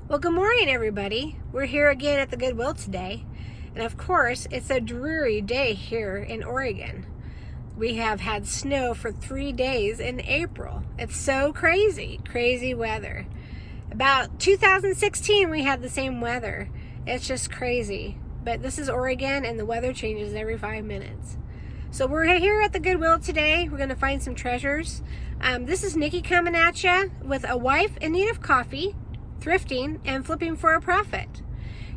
Well, good morning, everybody. We're here again at the Goodwill today. And of course, it's a dreary day here in Oregon. We have had snow for 3 days in April. It's so crazy, crazy weather. About 2016, we had the same weather. It's just crazy. But this is Oregon, and the weather changes every 5 minutes. So we're here at the Goodwill today. We're going to find some treasures. This is Nikki coming at you with a wife in need of coffee, thrifting, and flipping for a profit.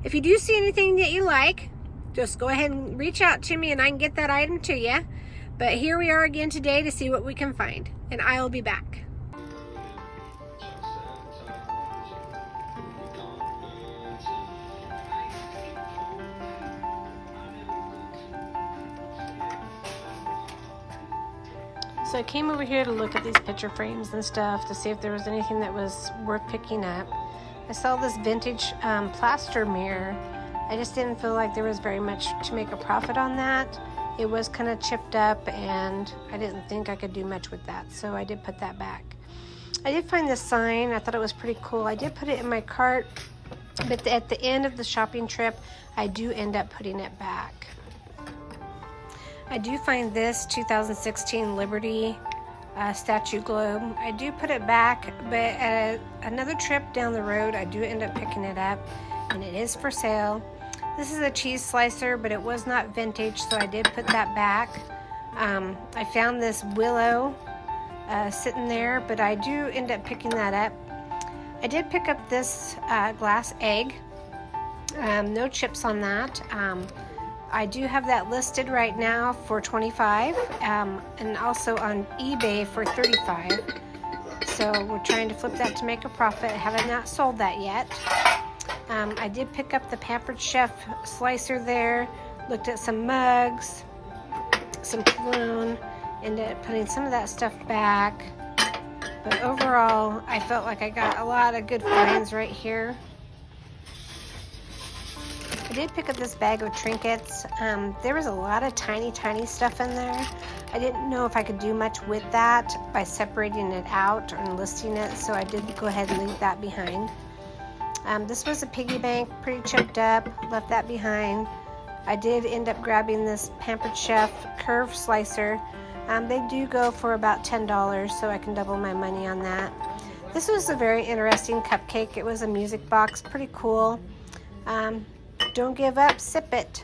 If you do see anything that you like, just go ahead and reach out to me and I can get that item to you. But here we are again today to see what we can find, and I'll be back. So I came over here to look at these picture frames and stuff to see if there was anything that was worth picking up. I saw this vintage plaster mirror. I just didn't feel like there was very much to make a profit on that. It was kind of chipped up and I didn't think I could do much with that, so I did put that back. I did find this sign. I thought it was pretty cool. I did put it in my cart, but at the end of the shopping trip, I do end up putting it back. I do find this 2016 Liberty statue globe. I do put it back, but at another trip down the road, I do end up picking it up, and it is for sale. This is a cheese slicer, but it was not vintage, so I did put that back. I found this willow sitting there, but I do end up picking that up. I did pick up this glass egg. No chips on that. I do have that listed right now for $25, and also on eBay for $35. So we're trying to flip that to make a profit. I have not sold that yet. I did pick up the Pampered Chef slicer there, looked at some mugs, some cologne, ended up putting some of that stuff back. But overall, I felt like I got a lot of good finds right here. I did pick up this bag of trinkets. There was a lot of tiny stuff in there. I didn't know if I could do much with that by separating it out and listing it, so I did go ahead and leave that behind. This was a piggy bank, pretty chipped up, left that behind. I did end up grabbing this Pampered Chef curved slicer. They do go for about $10, so I can double my money on that. This was a very interesting cupcake. It was a music box, pretty cool. Don't give up, sip it.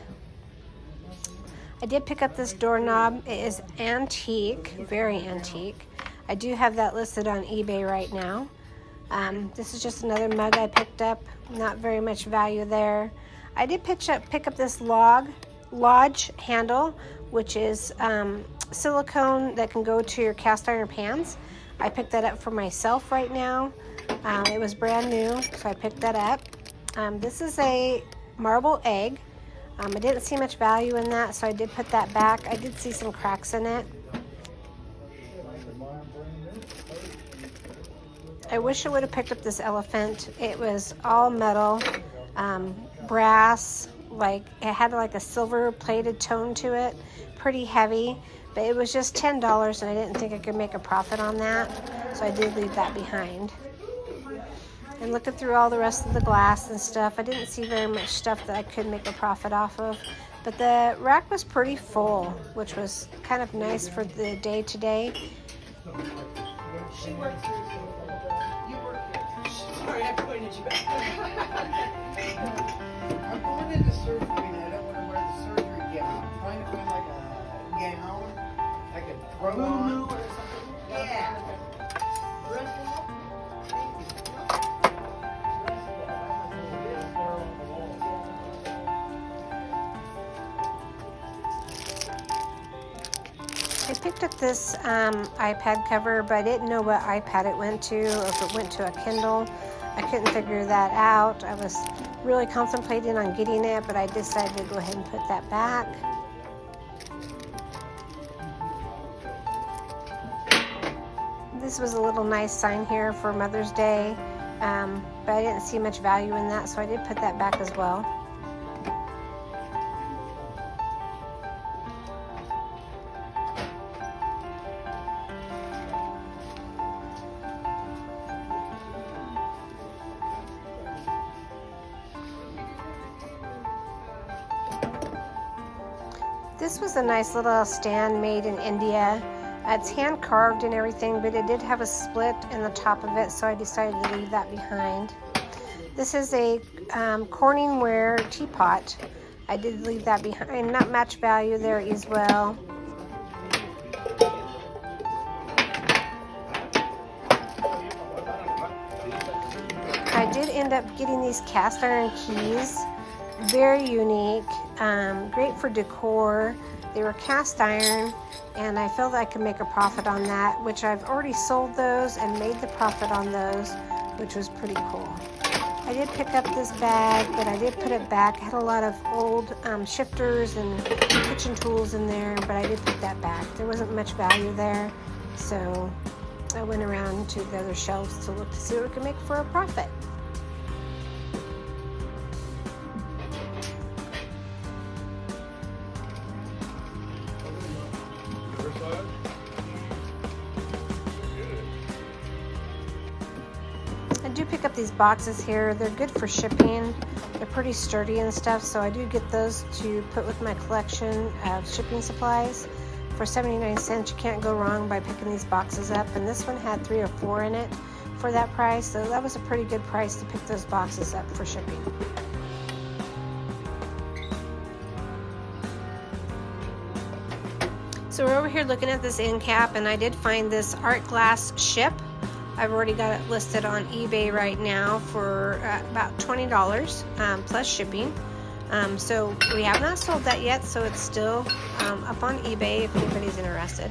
I did pick up this doorknob. It is antique, very antique. I do have that listed on eBay right now. This is just another mug I picked up. Not very much value there. I did pick up this lodge handle, which is silicone that can go to your cast iron pans. I picked that up for myself right now. It was brand new, so I picked that up. This is a marble egg. I didn't see much value in that, so I did put that back. I did see some cracks in it. I wish I would have picked up this elephant. It was all metal, brass, like it had like a silver plated tone to it, pretty heavy, but it was just $10 and I didn't think I could make a profit on that, so I did leave that behind. And looking through all the rest of the glass and stuff, I didn't see very much stuff that I could make a profit off of, but the rack was pretty full, which was kind of nice for the day today. She works here. You work here. Sorry, I pointed you back. I'm going into surgery and I don't want to wear the surgery gown. I'm trying to find like a gown I could throw on. Or something. Yeah. I picked up this iPad cover, but I didn't know what iPad it went to, or if it went to a Kindle. I couldn't figure that out. I was really contemplating on getting it, but I decided to go ahead and put that back. This was a little nice sign here for Mother's Day, but I didn't see much value in that, so I did put that back as well. This was a nice little stand made in India. It's hand carved and everything, but it did have a split in the top of it, so I decided to leave that behind. This is a Corningware teapot. I did leave that behind. Not much value there as well. I did end up getting these cast iron keys. Very unique, great for decor. They were cast iron, and I felt I could make a profit on that, which I've already sold those and made the profit on those, which was pretty cool. I did pick up this bag, but I did put it back. I had a lot of old shifters and kitchen tools in there, but I did put that back. There wasn't much value there, so I went around to the other shelves to look to see what we could make for a profit. I do pick up these boxes here. They're good for shipping. They're pretty sturdy and stuff, so I do get those to put with my collection of shipping supplies. For 79 cents, you can't go wrong by picking these boxes up, and this one had 3 or 4 in it for that price, so that was a pretty good price to pick those boxes up for shipping. So we're over here looking at this end cap, and I did find this art glass ship. I've already got it listed on eBay right now for about $20 plus shipping. So we have not sold that yet, so it's still up on eBay if anybody's interested.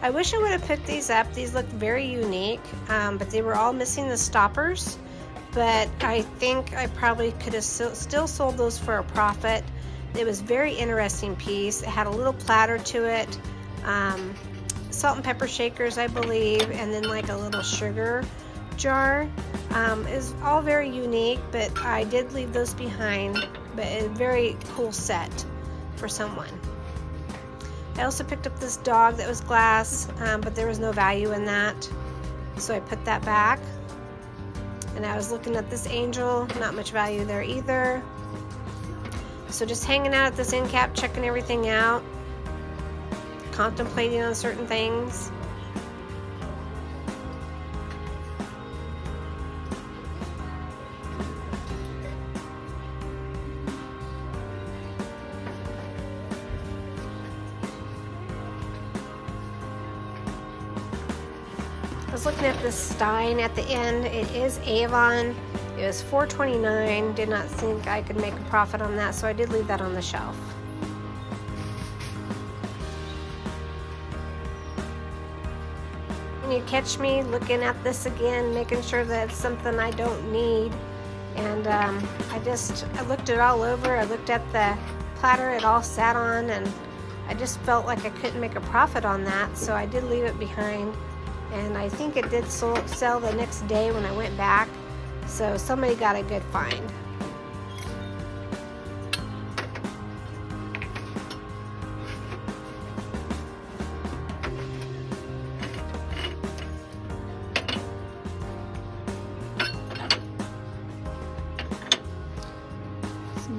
I wish I would have picked these up. These look very unique, but they were all missing the stoppers. But I think I probably could have still sold those for a profit. It was a very interesting piece. It had a little platter to it. Salt and pepper shakers, I believe, and then like a little sugar jar. Is all very unique, but I did leave those behind. But a very cool set for someone. I also picked up this dog that was glass, but there was no value in that, so I put that back. And I was looking at this angel, not much value there either. So just hanging out at this end cap, checking everything out, contemplating on certain things. I was looking at this Stein at the end. It is Avon. It was $4.29. Did not think I could make a profit on that, so I did leave that on the shelf. And you catch me looking at this again, making sure that it's something I don't need. And I looked it all over. I looked at the platter it all sat on, and I just felt like I couldn't make a profit on that, so I did leave it behind. And I think it did sell the next day when I went back, so somebody got a good find.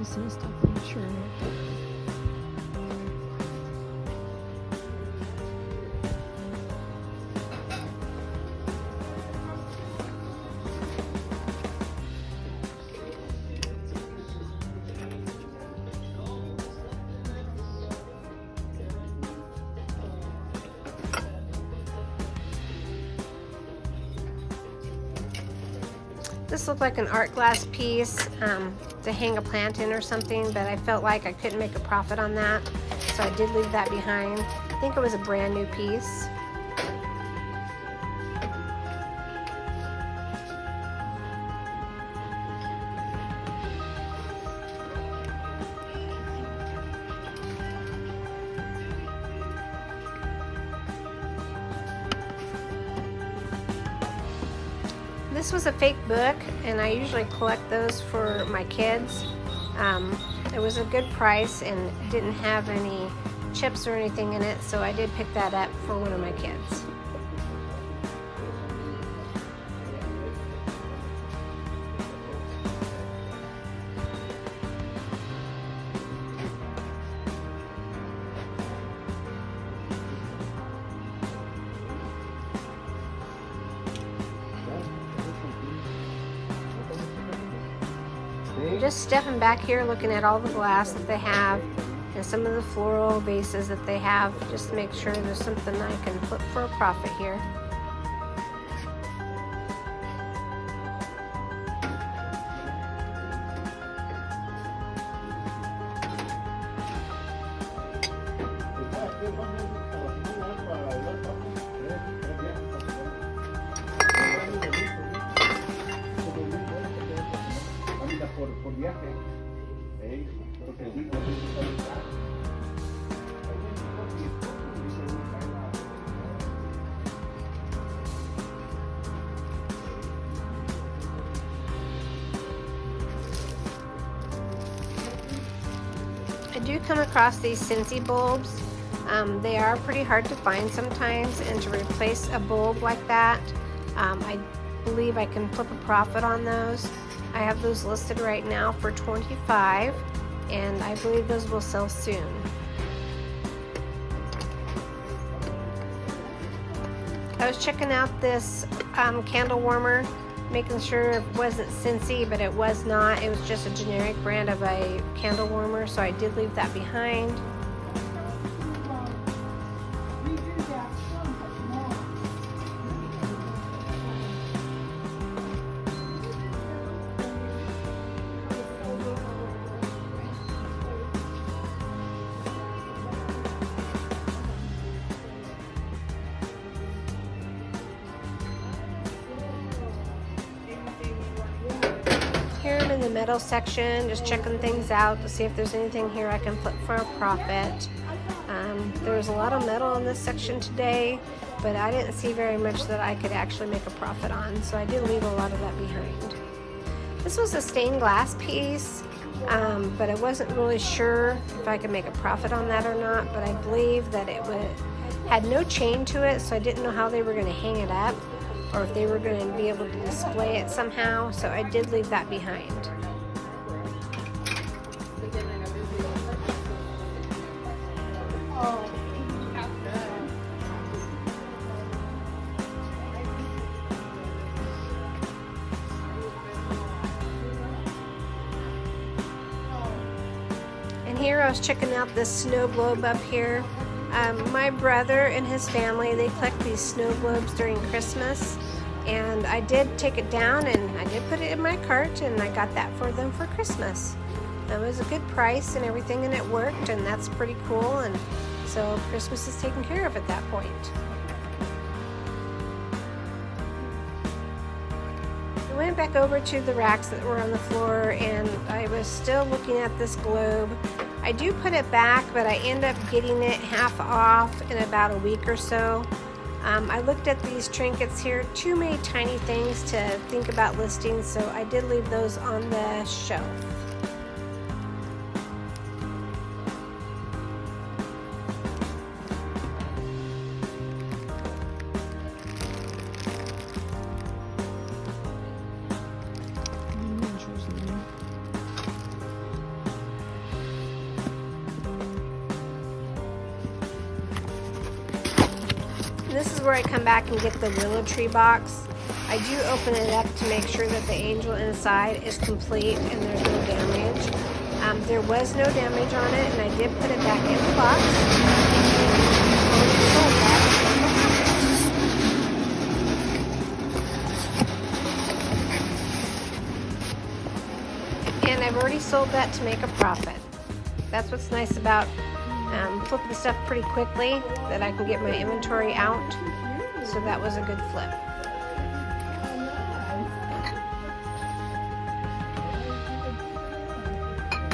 Some stuff, I'm sure. This looked like an art glass piece to hang a plant in or something, but I felt like I couldn't make a profit on that, so I did leave that behind. I think it was a brand new piece. This was a fake book, and I usually collect those for my kids. It was a good price and didn't have any chips or anything in it, so I did pick that up for one of my kids. I'm just stepping back here looking at all the glass that they have and some of the floral vases that they have, just to make sure there's something I can flip for a profit here. Por viaje. I do come across these Scentsy bulbs. They are pretty hard to find sometimes, and to replace a bulb like that, I believe I can flip a profit on those. I have those listed right now for $25, and I believe those will sell soon. I was checking out this candle warmer, making sure it wasn't Scentsy, but it was not. It was just a generic brand of a candle warmer, so I did leave that behind. Here I'm in the metal section, just checking things out to see if there's anything here I can flip for a profit. There's a lot of metal in this section today, but I didn't see very much that I could actually make a profit on, so I did leave a lot of that behind. This was a stained glass piece, but I wasn't really sure if I could make a profit on that or not, but I believe that it had no chain to it, so I didn't know how they were going to hang it up, or if they were going to be able to display it somehow, so I did leave that behind. And here I was checking out this snow globe up here. My brother and his family, they collect these snow globes during Christmas, and I did take it down and I did put it in my cart, and I got that for them for Christmas. It was a good price and everything, and it worked, and that's pretty cool, and so Christmas is taken care of at that point. I went back over to the racks that were on the floor, and I was still looking at this globe. I do put it back, but I end up getting it half off in about a week or so. I looked at these trinkets here, too many tiny things to think about listing, so I did leave those on the shelf. This is where I come back and get the willow tree box. I do open it up to make sure that the angel inside is complete and there's no damage. There was no damage on it, and I did put it back in the box. And I've already sold that to make a profit. That's what's nice about flipping stuff pretty quickly, that I can get my inventory out. So that was a good flip.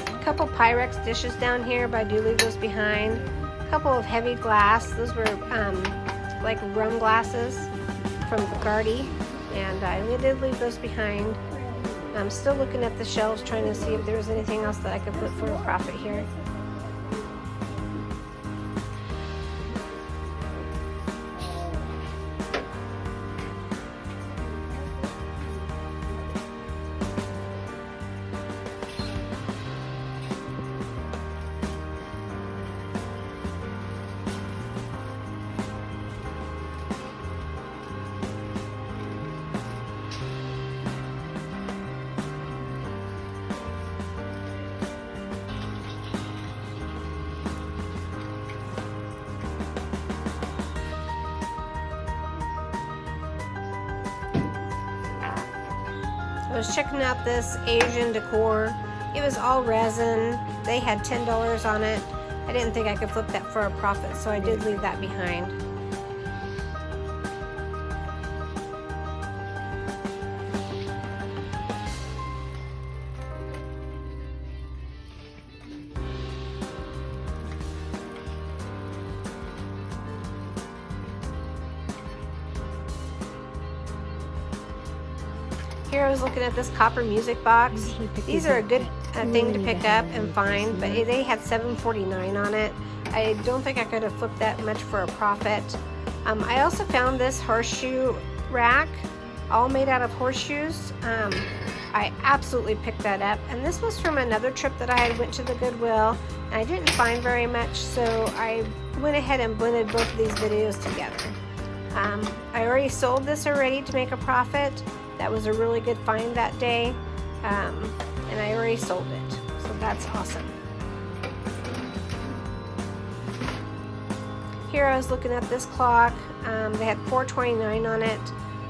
A couple Pyrex dishes down here, but I do leave those behind. A couple of heavy glass. Those were like rum glasses from Gardy, and I did leave those behind. I'm still looking at the shelves trying to see if there's anything else that I could flip for a profit here. was checking out this Asian decor. It was all resin. They had $10 on it. I didn't think I could flip that for a profit, so I did leave that behind. Here I was looking at this copper music box. These are a good thing to pick up and find, but they had $7.49 on it. I don't think I could have flipped that much for a profit. I also found this horseshoe rack, all made out of horseshoes. I absolutely picked that up, and this was from another trip that I had went to the Goodwill, and I didn't find very much, so I went ahead and blended both of these videos together. I already sold this already to make a profit. That was a really good find that day, and I already sold it, so that's awesome. Here I was looking at this clock. They had $4.29 on it.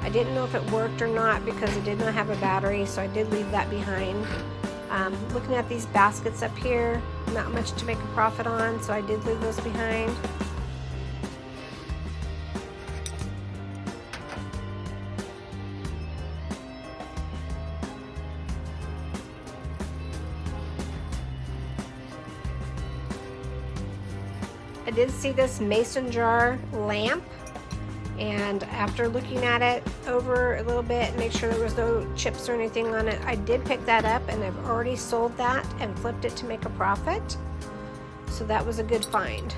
I didn't know if it worked or not because it did not have a battery, so I did leave that behind. Looking at these baskets up here, not much to make a profit on, so I did leave those behind. I did see this mason jar lamp, and after looking at it over a little bit, make sure there was no chips or anything on it, I did pick that up, and I've already sold that and flipped it to make a profit. So that was a good find.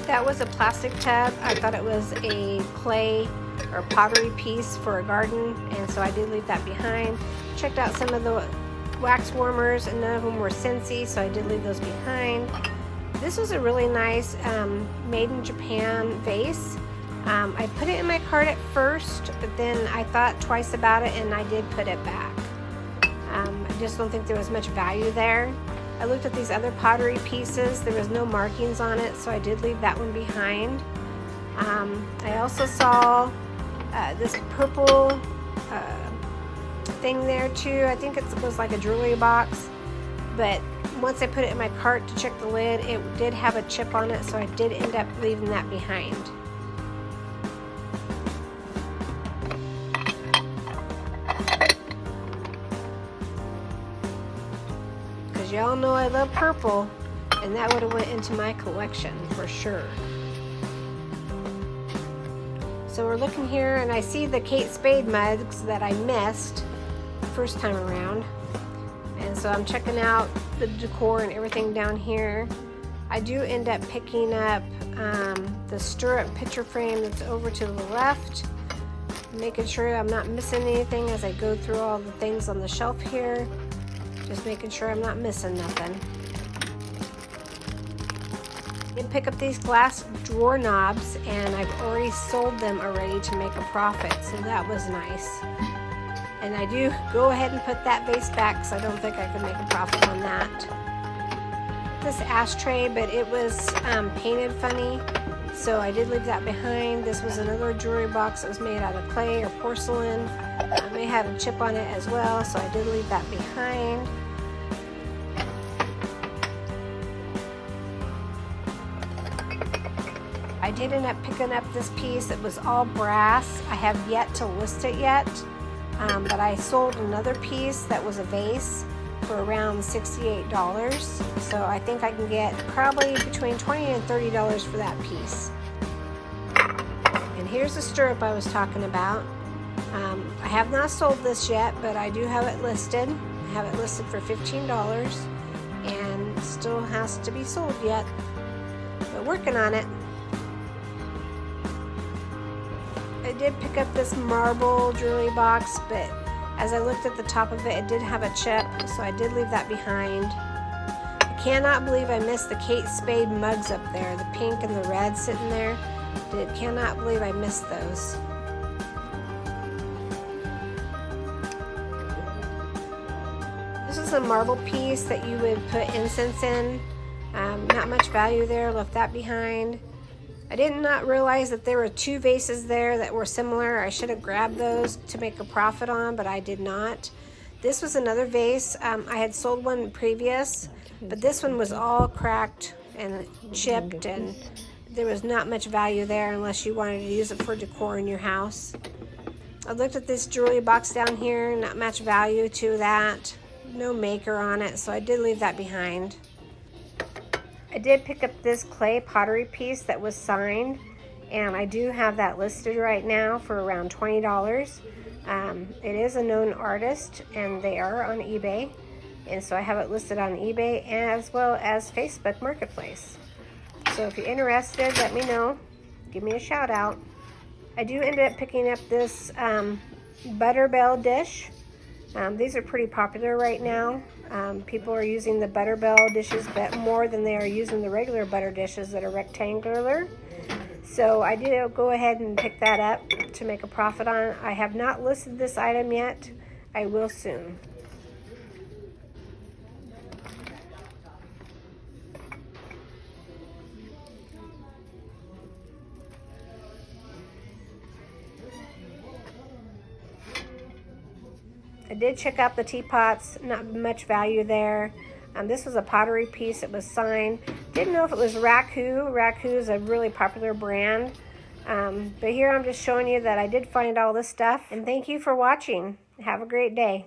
That was a plastic tub. I thought it was a clay or pottery piece for a garden, and so I did leave that behind. Checked out some of the wax warmers, and none of them were Scentsy, so I did leave those behind. This was a really nice made in Japan vase. I put it in my cart at first, but then I thought twice about it, and I did put it back. I just don't think there was much value there. I looked at these other pottery pieces. There was no markings on it, so I did leave that one behind. I also saw this purple thing there too. I think it was like a jewelry box, but once I put it in my cart to check the lid, it did have a chip on it, so I did end up leaving that behind. Y'all know I love purple, and that would have went into my collection for sure. So we're looking here, and I see the Kate Spade mugs that I missed the first time around, and so I'm checking out the decor and everything down here. I do end up picking up the stirrup picture frame that's over to the left, making sure I'm not missing anything as I go through all the things on the shelf here. Just making sure I'm not missing nothing. I did pick up these glass drawer knobs, and I've already sold them already to make a profit, so that was nice. And I do go ahead and put that vase back because I don't think I could make a profit on that. This ashtray, but it was painted funny, so I did leave that behind. This was another jewelry box that was made out of clay or porcelain. It may have a chip on it as well, so I did leave that behind. I did end up picking up this piece. It was all brass. I have yet to list it yet, but I sold another piece that was a vase for around $68. So I think I can get probably between $20 and $30 for that piece. And here's the stirrup I was talking about. I have not sold this yet, but I do have it listed. I have it listed for $15 and still has to be sold yet, but working on it. I did pick up this marble jewelry box, but as I looked at the top of it, it did have a chip, so I did leave that behind. cannot believe I missed the Kate Spade mugs up there, the pink and the red sitting there. Cannot believe I missed those. This is a marble piece that you would put incense in. Not much value there, left that behind. I did not realize that there were 2 vases there that were similar. I should have grabbed those to make a profit on, but I did not. This was another vase. I had sold one previous, but this one was all cracked and chipped, and there was not much value there unless you wanted to use it for decor in your house. I looked at this jewelry box down here, not much value to that. No maker on it, so I did leave that behind. I did pick up this clay pottery piece that was signed, and I do have that listed right now for around $20. It is a known artist, and they are on eBay, and so I have it listed on eBay as well as Facebook Marketplace. So if you're interested, let me know. Give me a shout out. I do end up picking up this butter bell dish. These are pretty popular right now. People are using the butter bell dishes more than they are using the regular butter dishes that are rectangular. So I did go ahead and pick that up to make a profit on it. I have not listed this item yet. I will soon. I did check out the teapots, not much value there. This was a pottery piece, it was signed. Didn't know if it was Raku. Raku is a really popular brand. But here I'm just showing you that I did find all this stuff. And thank you for watching. Have a great day.